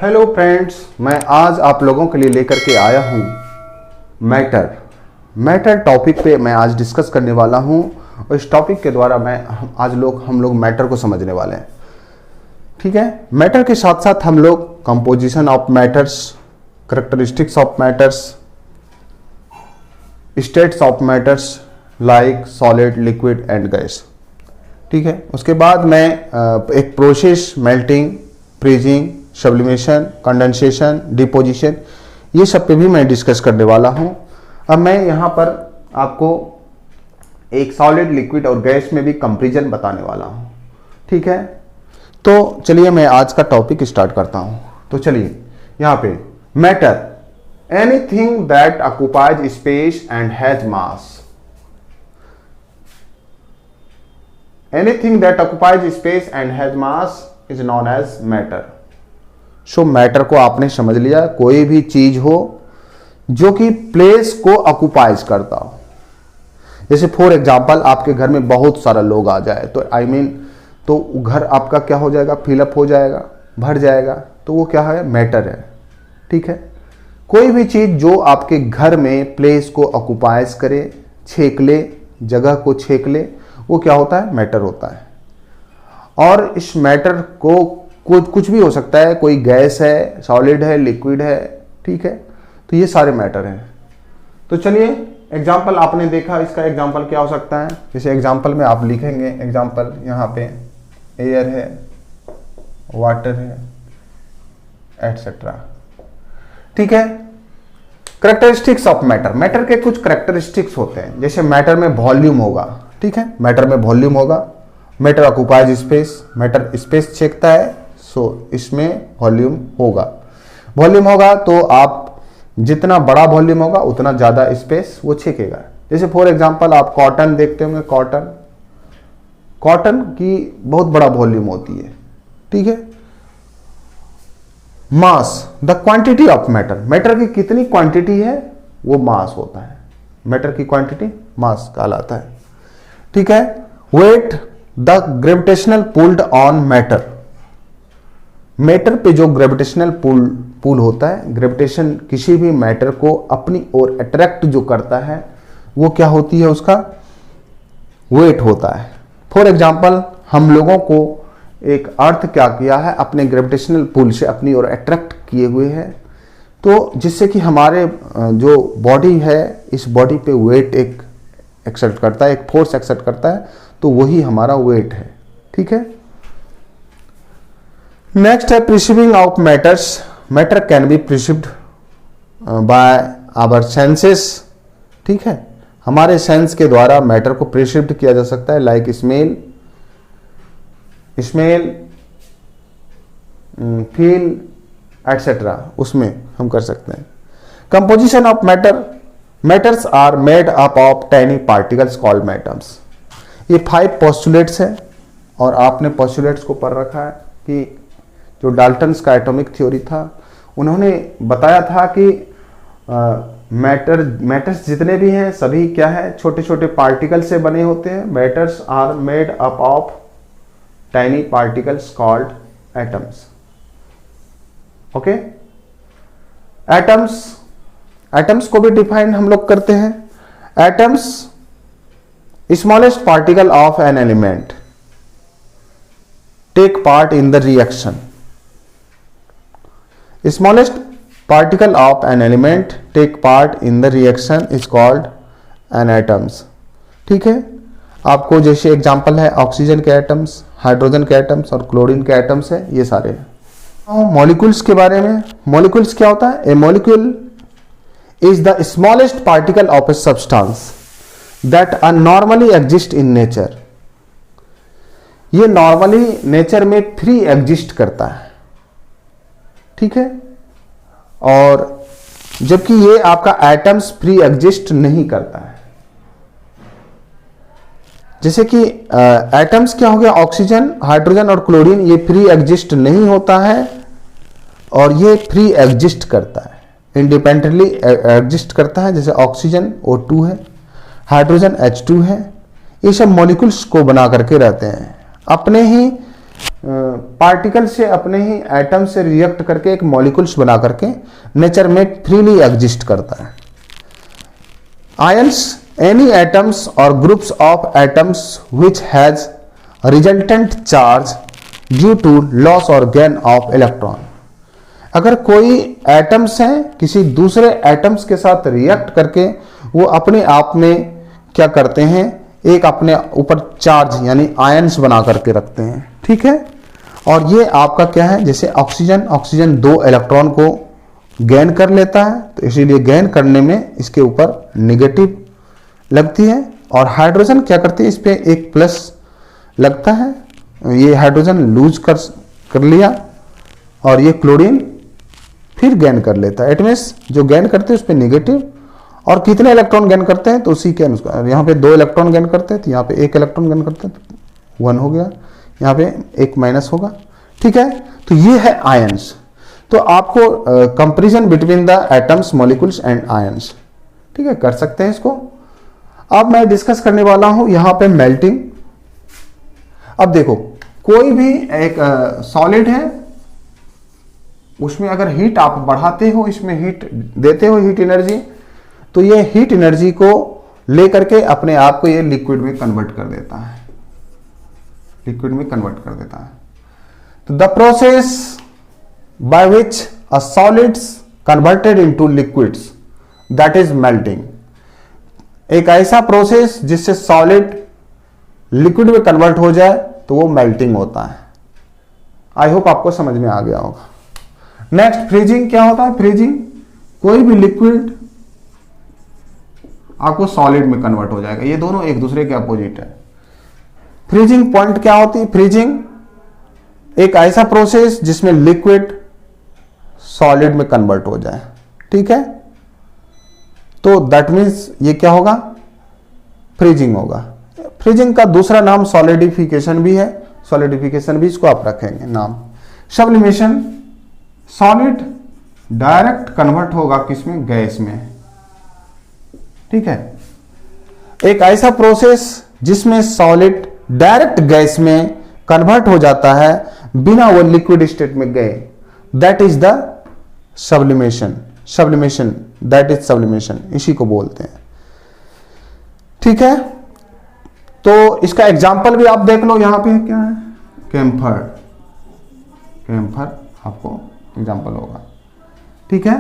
Hello friends, मैं आज आप लोगों के लिए लेकर के आया हूँ मैटर टॉपिक पे मैं आज डिस्कस करने वाला हूँ। और इस टॉपिक के द्वारा हम लोग मैटर को समझने वाले हैं। ठीक है, मैटर के साथ साथ हम लोग composition of matters, characteristics of matters, states of matters like solid, liquid and gas. ठीक है, उसके बाद मैं एक process, melting, freezing, sublimation, condensation, deposition, ये सब पे भी मैं डिस्कस करने वाला हूँ। अब मैं यहाँ पर आपको एक सॉलिड, लिक्विड और गैस में भी कंपैरिजन बताने वाला हूँ। ठीक है, तो चलिए मैं आज का टॉपिक स्टार्ट करता हूँ। तो चलिए यहाँ पे matter, anything that occupies space and has mass. Anything that occupies space and has mass is known as matter. So matter को आपने समझ लिया, कोई भी चीज हो जो कि प्लेस को ऑक्युपाइज करता हो। जैसे फॉर एग्जांपल आपके घर में बहुत सारा लोग आ जाए तो तो घर आपका क्या हो जाएगा, फिलअप हो जाएगा, भर जाएगा, तो वो क्या है, मैटर है। ठीक है, कोई भी चीज जो आपके घर में प्लेस को ऑक्युपाइज करे, छेक ले, जगह को छेक ले, वो क्या होता है, मैटर होता है। और इस मैटर को कुछ भी हो सकता है, कोई गैस है, सॉलिड है, लिक्विड है। ठीक है, तो ये सारे मैटर हैं। तो चलिए एग्जाम्पल आपने देखा, इसका एग्जाम्पल क्या हो सकता है। जैसे एग्जाम्पल में आप लिखेंगे, एग्जाम्पल यहाँ पे एयर है, वाटर है, एटसेट्रा। ठीक है, करेक्टरिस्टिक्स ऑफ मैटर, मैटर के कुछ करेक्टरिस्टिक्स होते हैं। जैसे मैटर में वॉल्यूम होगा। ठीक है, मैटर में वॉल्यूम होगा। Matter occupies space, matter space छेकता है, सो इसमें वॉल्यूम होगा। वॉल्यूम होगा तो आप जितना बड़ा वॉल्यूम होगा उतना ज्यादा स्पेस वो छेकेगा। जैसे फॉर एग्जांपल आप कॉटन देखते होंगे, कॉटन की बहुत बड़ा वॉल्यूम होती है। ठीक है, mass, the quantity of matter, matter की कितनी क्वांटिटी है वो मास होता है। मैटर की क्वांटिटी मास कहलाता है। ठीक है, weight, the gravitational pulled on matter, matter पे जो ग्रेविटेशनल पुल होता है, ग्रेविटेशन किसी भी मैटर को अपनी ओर अट्रैक्ट जो करता है वो क्या होती है, उसका वेट होता है। फॉर एग्जांपल हम लोगों को एक अर्थ क्या किया है, अपने ग्रेविटेशनल पुल से अपनी ओर अट्रैक्ट किए हुए है, तो जिससे कि हमारे जो बॉडी है, इस बॉडी पे वेट एक एक्सर्ट करता है, एक फोर्स एक्सर्ट करता है, तो वही हमारा वेट है। ठीक है, नेक्स्ट है perceiving of matters, matter can be perceived by our senses. ठीक है, हमारे सेंस के द्वारा मैटर को प्रिसीव्ड किया जा सकता है, लाइक स्मेल, फील एटसेट्रा, उसमें हम कर सकते हैं। Composition of matter, matters are made up of tiny particles called atoms. ये 5 पोस्टुलेट्स हैं और आपने पोस्टुलेट्स को पढ़ रखा है कि जो डाल्टन्स का एटॉमिक थ्योरी था, उन्होंने बताया था कि मैटर्स जितने भी हैं सभी क्या है, छोटे छोटे पार्टिकल से बने होते हैं। Matters are made up of tiny particles called atoms. Okay, atoms को भी डिफाइन हम लोग करते हैं। Atoms, smallest particle of an element take part in the reaction. Smallest particle of an element take part in the reaction is called an atoms. ठीक है, आपको जैसे एग्जांपल है ऑक्सीजन के एटम्स, हाइड्रोजन के एटम्स और क्लोरीन के atoms है, ये सारे हैं। मॉलिक्यूल्स के बारे में, मॉलिक्यूल्स क्या होता है, a molecule is the smallest particle of a substance that normally exist in nature. ये नॉर्मली नेचर में फ्री एग्जिस्ट करता है। ठीक है, और जबकि ये आपका एटम्स फ्री एग्जिस्ट नहीं करता है। जैसे कि एटम्स क्या हो गया, ऑक्सीजन, हाइड्रोजन और क्लोरीन, ये फ्री एग्जिस्ट नहीं होता है और ये फ्री एग्जिस्ट करता है, इंडिपेंडेंटली एग्जिस्ट करता है। जैसे ऑक्सीजन O2 है, हाइड्रोजन H2 है, ये सब मॉलिक्यूल्स को बना करके रहते हैं, अपने ही पार्टिकल से अपने ही एटम से रिएक्ट करके एक मॉलिक्यूल्स बना करके नेचर में फ्रीली एग्जिस्ट करता है। आयंस एनी एटम्स और groups of atoms which has resultant charge due to loss और गेन ऑफ इलेक्ट्रॉन। अगर कोई एटम्स हैं किसी दूसरे एटम्स के साथ रिएक्ट करके वो अपने आप में क्या करते हैं, एक अपने ऊपर चार्ज यानी आयंस बना करके रखते हैं, ठीक है। और ये आपका क्या है, जैसे ऑक्सीजन 2 इलेक्ट्रॉन को गेन कर लेता है, तो इसीलिए गेन करने में इसके ऊपर नेगेटिव लगती है। और हाइड्रोजन क्या करती है, इस पे एक प्लस लगता है, ये हाइड्रोजन लूज कर लिया और ये क्लोरीन फिर गेन कर लेता है। इट मींस जो गेन करते हैं उस पर नेगेटिव। और कितने इलेक्ट्रॉन गेन करते हैं, तो उसी के अनुसार यहाँ पे 2 इलेक्ट्रॉन गेन करते हैं, तो यहाँ पे 1 इलेक्ट्रॉन गेन करते हैं, तो 1 हो गया, यहाँ पे 1 माइनस होगा, ठीक है। तो ये है आयंस। तो आपको comparison between the atoms, molecules and ions, ठीक है, कर सकते हैं इसको। अब मैं डिस्कस करने वाला हूं यहाँ पे मेल्टिंग। अब देखो, कोई भी एक सॉलिड है, उसमें अगर हीट आप बढ़ाते हो, इसमें हीट देते हो, हीट एनर्जी, तो ये हीट एनर्जी को लेकर के अपने आप को ये लिक्विड में कन्वर्ट कर देता है, लिक्विड में कन्वर्ट कर देता है। तो the process by which a solids converted into liquids, that is melting. एक ऐसा प्रोसेस जिससे सॉलिड लिक्विड में कन्वर्ट हो जाए तो वो मेल्टिंग होता है। आई होप आपको समझ में आ गया होगा। नेक्स्ट, फ्रीजिंग क्या होता है। फ्रीजिंग, कोई भी लिक्विड आपको सॉलिड में कन्वर्ट हो जाएगा, ये दोनों एक दूसरे के अपोजिट है। फ्रीजिंग पॉइंट क्या होती है। फ्रीजिंग एक ऐसा प्रोसेस जिसमें लिक्विड सॉलिड में कन्वर्ट हो जाए, ठीक है। तो दैट मीन्स ये क्या होगा, फ्रीजिंग होगा। फ्रीजिंग का दूसरा नाम सॉलिडिफिकेशन भी है, सॉलिडिफिकेशन भी इसको आप रखेंगे नाम। सब्लिमेशन, सॉलिड डायरेक्ट कन्वर्ट होगा किसमें, गैस में, ठीक है। एक ऐसा प्रोसेस जिसमें सॉलिड डायरेक्ट गैस में कन्वर्ट हो जाता है बिना वो लिक्विड स्टेट में गए, that is the sublimation. Sublimation, that is sublimation, इसी को बोलते हैं, ठीक है। तो इसका एग्जाम्पल भी आप देख लो, यहां पे क्या है, कैम्फर। कैम्फर आपको एग्जाम्पल होगा, ठीक है।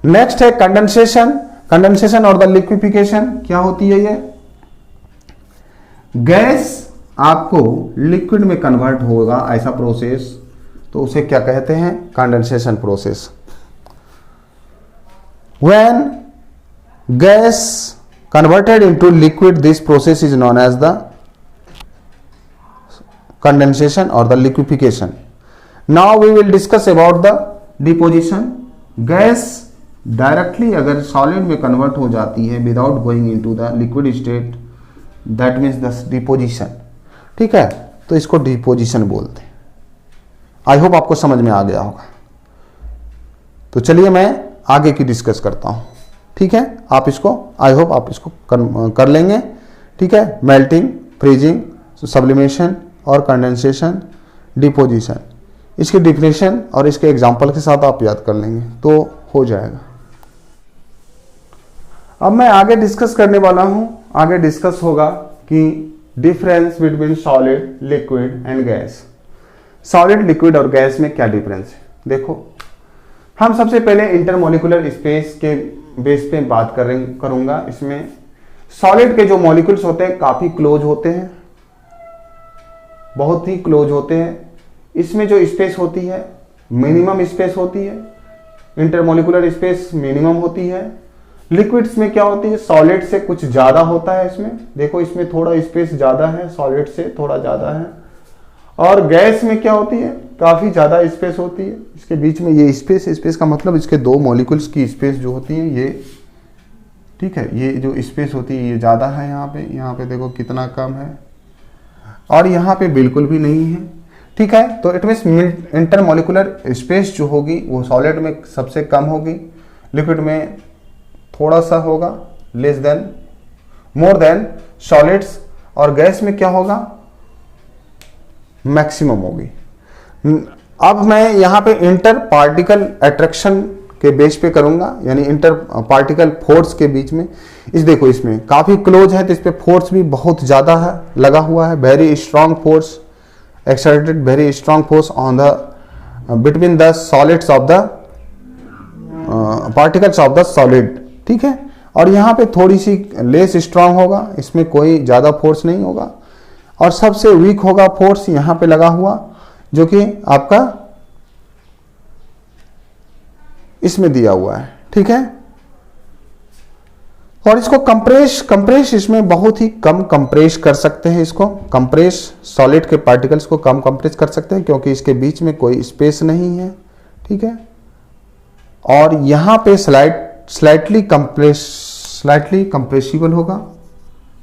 नेक्स्ट है कंडेंसेशन। कंडेंसेशन और द लिक्विफिकेशन क्या होती है, ये गैस आपको लिक्विड में कन्वर्ट होगा, ऐसा प्रोसेस, तो उसे क्या कहते हैं, condensation process. When gas converted into liquid, this process is known as the condensation or the liquefaction. Now we will discuss about the deposition. Gas directly अगर सॉलिड में कन्वर्ट हो जाती है without going into the liquid state, that means the deposition, ठीक है। तो इसको deposition बोलते हैं। आई होप आपको समझ में आ गया होगा। तो चलिए मैं आगे की डिस्कस करता हूं, ठीक है। आप इसको, आई होप आप इसको कर लेंगे, ठीक है। मेल्टिंग, फ्रीजिंग, सब्लिमेशन और कंडेंसेशन, डिपोजिशन, इसकी डिफिनेशन और इसके एग्जांपल के साथ आप याद कर लेंगे तो हो जाएगा। अब मैं आगे डिस्कस करने वाला हूं। आगे डिस्कस होगा कि difference between solid, liquid and gas. Solid, liquid और गैस में क्या डिफरेंस है, देखो। हम सबसे पहले इंटरमोलिकुलर स्पेस के बेस पे बात करूंगा। इसमें सॉलिड के जो मॉलिक्यूल्स होते हैं काफी क्लोज होते हैं, बहुत ही क्लोज होते हैं। इसमें जो स्पेस होती है मिनिमम स्पेस होती है, इंटरमोलिकुलर स्पेस मिनिमम होती है। लिक्विड्स में क्या होती है, सॉलिड से कुछ ज्यादा होता है। इसमें देखो, इसमें थोड़ा स्पेस ज्यादा है, सॉलिड से थोड़ा ज्यादा है। और गैस में क्या होती है, काफी ज्यादा स्पेस होती है। इसके बीच में ये स्पेस का मतलब इसके दो मॉलिक्यूल्स की स्पेस जो होती है ये, ठीक है, ये जो स्पेस होती है ये ज्यादा है। यहाँ पे देखो कितना कम है, और यहाँ पे बिल्कुल भी नहीं है, ठीक है। तो इट मीन्स इंटरमोलिकुलर स्पेस जो होगी वो सॉलिड में सबसे कम होगी, लिक्विड में थोड़ा सा होगा, मोर देन सॉलिड्स। और गैस में क्या होगा, मैक्सिमम होगी। अब मैं यहाँ पे इंटर पार्टिकल अट्रैक्शन के बेस पे करूंगा, यानी इंटर पार्टिकल फोर्स के बीच में। इस देखो इसमें काफी क्लोज है तो इस पे फोर्स भी बहुत ज्यादा है, लगा हुआ है। Very strong force exerted, very strong force on the between the solids of the particles of the solid, ठीक है। और यहाँ पे थोड़ी सी लेस स्ट्रांग होगा, इसमें कोई ज्यादा फोर्स नहीं होगा। और सबसे वीक होगा फोर्स यहाँ पे लगा हुआ, जो कि आपका इसमें दिया हुआ है, ठीक है। और इसको कंप्रेस इसमें बहुत ही कम कंप्रेस कर सकते हैं। इसको कंप्रेस सॉलिड के पार्टिकल्स को कम कंप्रेस कर सकते हैं क्योंकि इसके बीच में कोई स्पेस नहीं है, ठीक है। और यहां पे स्लाइटली कंप्रेसिबल होगा,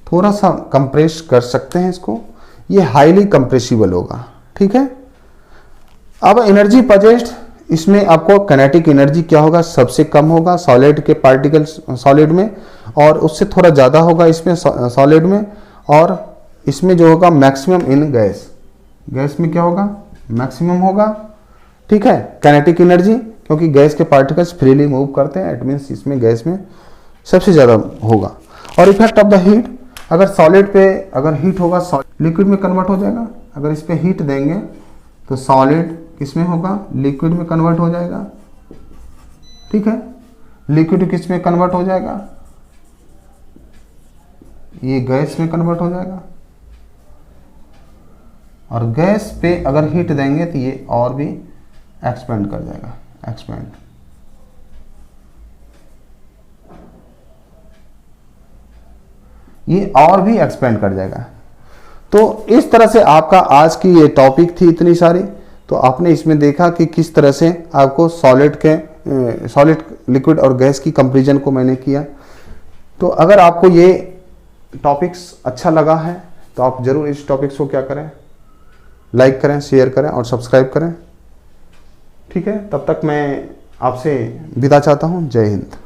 थोड़ा सा कंप्रेस कर सकते हैं इसको। ये हाईली कंप्रेसिबल होगा, ठीक है। अब एनर्जी पजेस्ड, इसमें आपको काइनेटिक एनर्जी क्या होगा, सबसे कम होगा सॉलिड के पार्टिकल्स सॉलिड में, और उससे थोड़ा ज़्यादा होगा इसमें सॉलिड में। और इसमें जो होगा मैक्सिमम इन गैस, गैस में क्या होगा, मैक्सिमम होगा, ठीक है, काइनेटिक एनर्जी, क्योंकि गैस के पार्टिकल्स फ्रीली मूव करते हैं, इट मीन्स इसमें गैस में सबसे ज़्यादा होगा। और इफेक्ट ऑफ द हीट, अगर सॉलिड पे अगर हीट होगा लिक्विड में कन्वर्ट हो जाएगा। अगर इस पे हीट देंगे तो सॉलिड किसमें होगा, लिक्विड में कन्वर्ट हो जाएगा, ठीक है। लिक्विड किस में कन्वर्ट हो जाएगा, ये गैस में कन्वर्ट हो जाएगा। और गैस पे अगर हीट देंगे तो ये और भी एक्सपेंड कर जाएगा, एक्सपेंड। ये और भी एक्सपेंड कर जाएगा। तो इस तरह से आपका आज की ये टॉपिक थी इतनी सारी। तो आपने इसमें देखा कि किस तरह से आपको सॉलिड लिक्विड और गैस की कंपैरिजन को मैंने किया। तो अगर आपको ये टॉपिक्स अच्छा लगा है तो आप जरूर इस टॉपिक्स को क्या करें, लाइक करें, शेयर करें और सब्सक्राइब करें, ठीक है। तब तक मैं आपसे विदा चाहता हूँ। जय हिंद।